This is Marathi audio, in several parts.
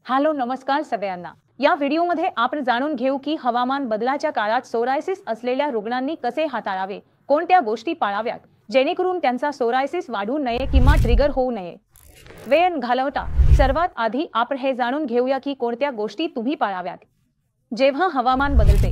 हॅलो नमस्कार सगळ्यांना। या व्हिडिओमध्ये आपण जाणून घेऊ की हवामान बदलाच्या काळात सोरायसिस असलेल्या रुग्णांनी कसे हाताळावे, कोणत्या गोष्टी पाळाव्यात जेणेकरून त्यांचा सोरायसिस वाढू नये किंवा ट्रिगर होऊ नये। वेळ घालवता सर्वात आधी आपण हे जाणून घेऊया की कोणत्या गोष्टी तुम्ही पाळाव्यात जेव्हा हवामान बदलते।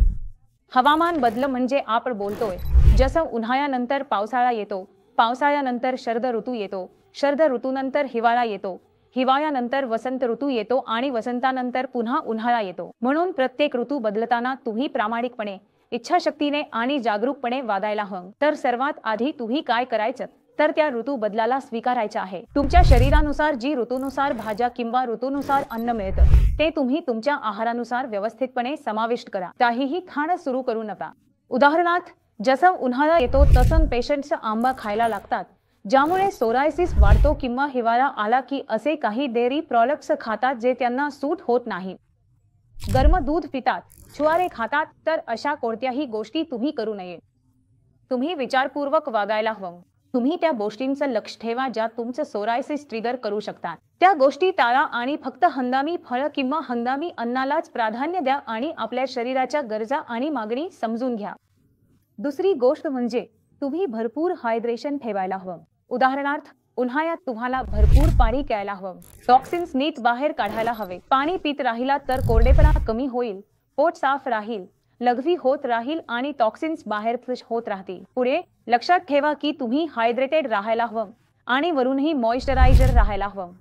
हवामान बदल म्हणजे आपण बोलतोय जसं उन्हाळ्यानंतर पावसाळा येतो, पावसाळ्यानंतर शरद ऋतू येतो, शरद ऋतूनंतर हिवाळा येतो, हिवाळ्यानंतर वसंत ऋतू येतो आणि वसंतानंतर पुन्हा उन्हाळा येतो। म्हणून प्रत्येक ऋतू बदलताना तुम्ही प्रामाणिकपणे, इच्छाशक्तीने आणि जागरूकपणे वागायला हवं। तर सर्वात आधी तुम्ही काय करायचं तर त्या ऋतू बदलाला स्वीकारायचं आहे। तुमच्या शरीरानुसार जी ऋतूनुसार भाज्या किंवा ऋतूनुसार अन्न मिळतं ते तुम्ही तुमच्या आहारानुसार व्यवस्थितपणे समाविष्ट करा। काहीही खाणं सुरू करू नका। उदाहरणार्थ जसं उन्हाळा येतो तसं पेशंट्स आंबा खायला लागतात ज्यामुळे सोरायसिस वाढतो किंवा हिवाळा आला की असे काही डेअरी प्रॉडक्ट्स खातात जे त्यांना सूट होत नाही। गरम दूध पितात, छुहारे खातात तर अशा कोणत्याही गोष्टी तुम्ही करू नये। तुम्ही विचारपूर्वक वागायला हवं। तुम्ही त्या गोष्टींचं लक्ष ठेवा ज्या तुमचं सोरायसिस ट्रिगर करू शकतात। त्या गोष्टी टाळा आणि फक्त हंगामी फळ किंवा हंगामी अन्नालाच प्राधान्य द्या आणि आपल्या शरीराच्या गरजा आणि मागणी समजून घ्या। दुसरी गोष्ट म्हणजे तुम्ही भरपूर हायड्रेशन ठेवायला हवं। उदाहरणार्थ उन्हाळ्यात तुम्हाला भरपूर पाणी प्यायला हवं, टॉक्सिन्स नीट बाहेर काढायला हवे। पाणी पित राहिला तर कोरडेपणा कमी होईल, पोट साफ राहील, लघवी होत राहील आणि टॉक्सिन्स बाहेर फ्लश होत राहतील। पुढे लक्षात ठेवा की तुम्ही हायड्रेटेड राहायला हवं आणि वरूनही मॉइश्चरायझर राहायला हवं।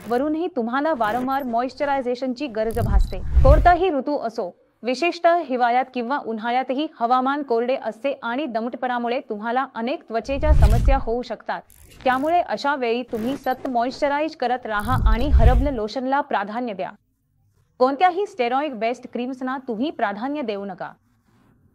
वरूनही तुम्हाला वारंवार मॉइश्चरायझेशनची गरज भासते। कोणताही ऋतू असो, विशेषतः हिवाळ्यात किंवा उन्हाळ्यातही हवामान कोरडे असते आणि दमटपणामुळे तुम्हाला अनेक त्वचेच्या समस्या होऊ शकतात। त्यामुळे अशा वेळी तुम्ही सतत मॉइश्चराइज करत राहा आणि हर्बल लोशनला प्राधान्य द्या। कोणत्याही स्टेरॉइड बेस्ड क्रीम्सना तुम्ही प्राधान्य देऊ नका।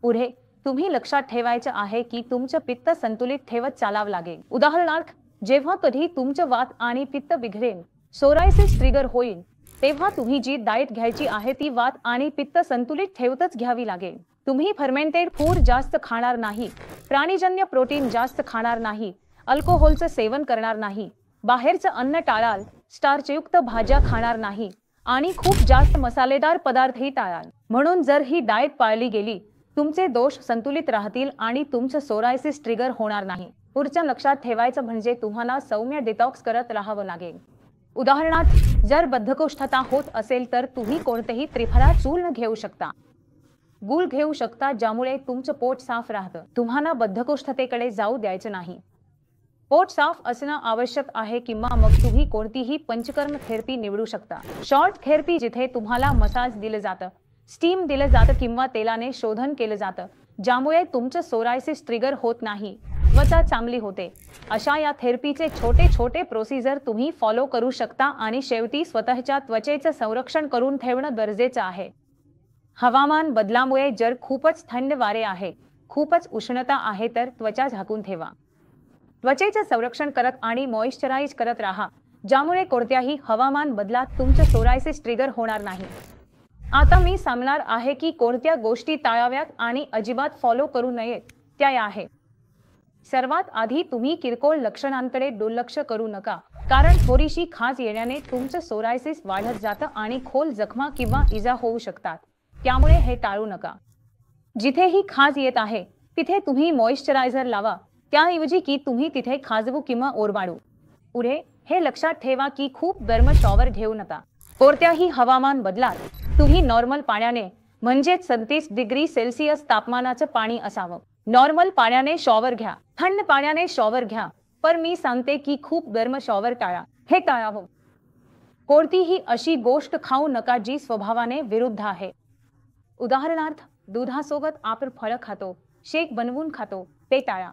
पुढे तुम्ही लक्षात ठेवायचं आहे की तुमचं पित्त संतुलित ठेवत चालावं लागेल। उदाहरणार्थ जेव्हा कधी तुमचं वात आणि पित्त बिघडेल, सोरायसिस ट्रिगर होईल, तेव्हा तुम्ही जी डाएट घ्यायची आहे ती वात आणि पित्त संतुलित ठेवतच घ्यावी लागेल। तुम्ही फर्मेंटेड फूड जास्त खाणार नाही, प्राणीजन्य प्रोटीन जास्त खाणार नाही, अल्कोहोलचं सेवन करणार नाही, बाहेरचं अन्न टाळाल, स्टार्चयुक्त भाज्या खाणार नाही आणि खूप जास्त मसालेदार पदार्थही टाळाल। म्हणून जर ही डाएट पाळली गेली, तुमचे दोष संतुलित राहतील आणि तुमचं सोरायसिस ट्रिगर होणार नाही। पुढचं लक्षात ठेवायचं म्हणजे तुम्हाला सौम्य डिटॉक्स करत राहावं लागेल। उदाहरणार्थ जर बद्धकोष्ठता होत असेल तर तुम्ही कोणतेही त्रिफळा चूर्ण घेऊ शकता, गूळ घेऊ शकता ज्यामुळे तुमचं पोट साफ राहतं। तुम्हाला बद्धकोष्ठतेकडे जाऊ द्यायचं नाही। पोट साफ असणं आवश्यक आहे किंवा मग तुम्ही कोणतीही पंचकर्म थेरपी निवडू शकता। शॉर्ट थेरपी जिथे तुम्हाला मसाज दिलं जातं, स्टीम दिलं जातं किंवा तेलाने शोधन केलं जातं ज्यामुळे तुमचं सोरायसिस ट्रिगर होत नाही, त्वचा चांगली होते। अशा या थेरपीचे छोटे छोटे प्रोसिजर तुम्ही फॉलो करू शकता आणि शेवटी स्वतःच्या त्वचेचं संरक्षण करून ठेवणं गरजेचं आहे। हवामान बदलामुळे जर खूपच थंड वारे आहे, खूपच उष्णता आहे तर त्वचा झाकून ठेवा। त्वचेचं संरक्षण करत आणि मॉइश्चराइज करत राहा ज्यामुळे कोणत्याही हवामान बदलात तुमचं सोरायसिस ट्रिगर होणार नाही। आता मी सांगणार आहे की कोणत्या गोष्टी टाळाव्यात आणि अजिबात फॉलो करू नयेत त्या आहेत। सर्वात आधी तुम्ही किरकोळ लक्षणांकडे दुर्लक्ष करू नका, कारण थोडीशी खाज येण्याने तुमचं सोरायसिस वाढत जातं आणि खोल जखमा किंवा इजा होऊ शकतात। त्यामुळे हे टाळू नका। जिथेही खाज येत आहे तिथे तुम्ही मॉइश्चरायझर लावा त्याऐवजी की तुम्ही तिथे खाजवू किंवा ओरबाडू। पुढे हे लक्षात ठेवा की खूप गरम शॉवर घेऊ नका। कोणत्याही हवामान बदलात तुम्ही नॉर्मल पाण्याने म्हणजेच 37 डिग्री सेल्सिअस तापमानाचं पाणी असावं। नॉर्मल पाण्याने शॉवर घ्या, थंड पाण्याने शॉवर घ्या, पण मी सांगते की खूप गरम शॉवर टाळा। हे टाळावं। कोणतीही अशी गोष्ट खाऊ नका जी स्वभावाने विरुद्ध आहे। उदाहरणार्थ दुधासोबत आपण फळं खातो, शेक बनवून खातो, ते टाळा।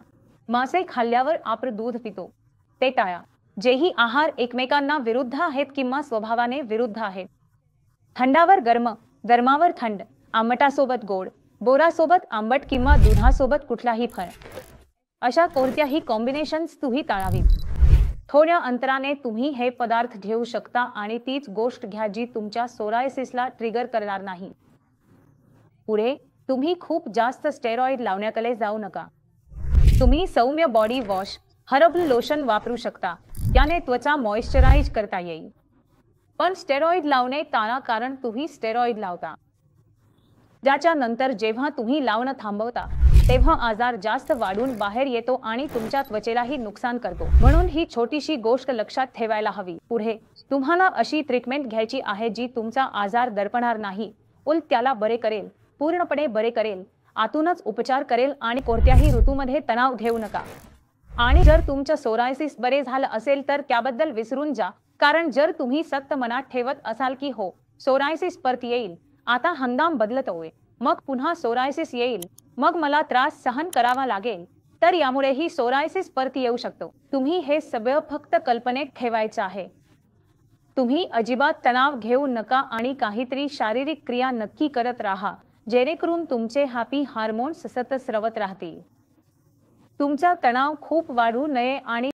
मासे खाल्ल्यावर आपण दूध पितो, ते टाळा। जेही आहार एकमेकांना विरुद्ध आहेत किंवा स्वभावाने विरुद्ध आहेत। थंडावर गरम, गरमावर थंड, आंबटासोबत गोड, बोरासोबत आंबट किंवा दुधासोबत कुठलाही फळ, अशा कोणत्याही कॉम्बिनेशन्स तुम्ही टाळावीत। थोड्या अंतराने तुम्ही हे पदार्थ घेऊ शकता आणि तीच गोष्ट घ्या जी तुमच्या सोरायसिसला ट्रिगर करणार नाही। पुढे तुम्ही खूप जास्त स्टेरॉइड लावण्याकडे जाऊ नका। तुम्ही सौम्य बॉडी वॉश, हर्बल लोशन वापरू शकता, त्याने त्वचा मॉइश्चराइज करता येईल। पण स्टेरॉइड लावणे टाळा, कारण तुम्ही स्टेरॉइड लावता ज्याच्या नंतर जेव्हा तुम्ही लावणं थांबवता तेव्हा आजार जास्त वाढून बाहेर येतो आणि तुमच्या त्वचेलाही नुकसान करतो. म्हणून ही छोटीशी गोष्ट लक्षात ठेवायला हवी. पुढे तुम्हाला अशी ट्रीटमेंट घ्यायची आहे जी तुमचा आजार दडपणार नाही, उलट त्याला बरे करेल, पूर्णपणे बरे करेल, आतूनच उपचार करेल. आणि कोणत्याही ऋतूमध्ये तणाव घेऊ नका. आणि जर तुमचं सोरायसिस बरे झालं असेल तर त्याबद्दल विसरून जा, कारण जर तुम्ही सक्त मनात ठेवत असाल की हो सोरायसिस परत येईल, आता हंगाम बदलतोय, मग पुन्हा सोरायसिस येईल, मग मला त्रास सहन करावा लागेल, तर यामुळेही सोरायसिस परत येऊ शकतो. तुम्ही हे सगळं फक्त कल्पनेत ठेवायचं आहे. तुम्ही अजिबात तणाव घेऊ नका आणि काहीतरी शारीरिक क्रिया नक्की करत राहा, जेणेकरून तुमचे हॅपी हार्मोन्स सतत स्रवत राहतील. तुमचा तणाव खूप वाढू नये आणि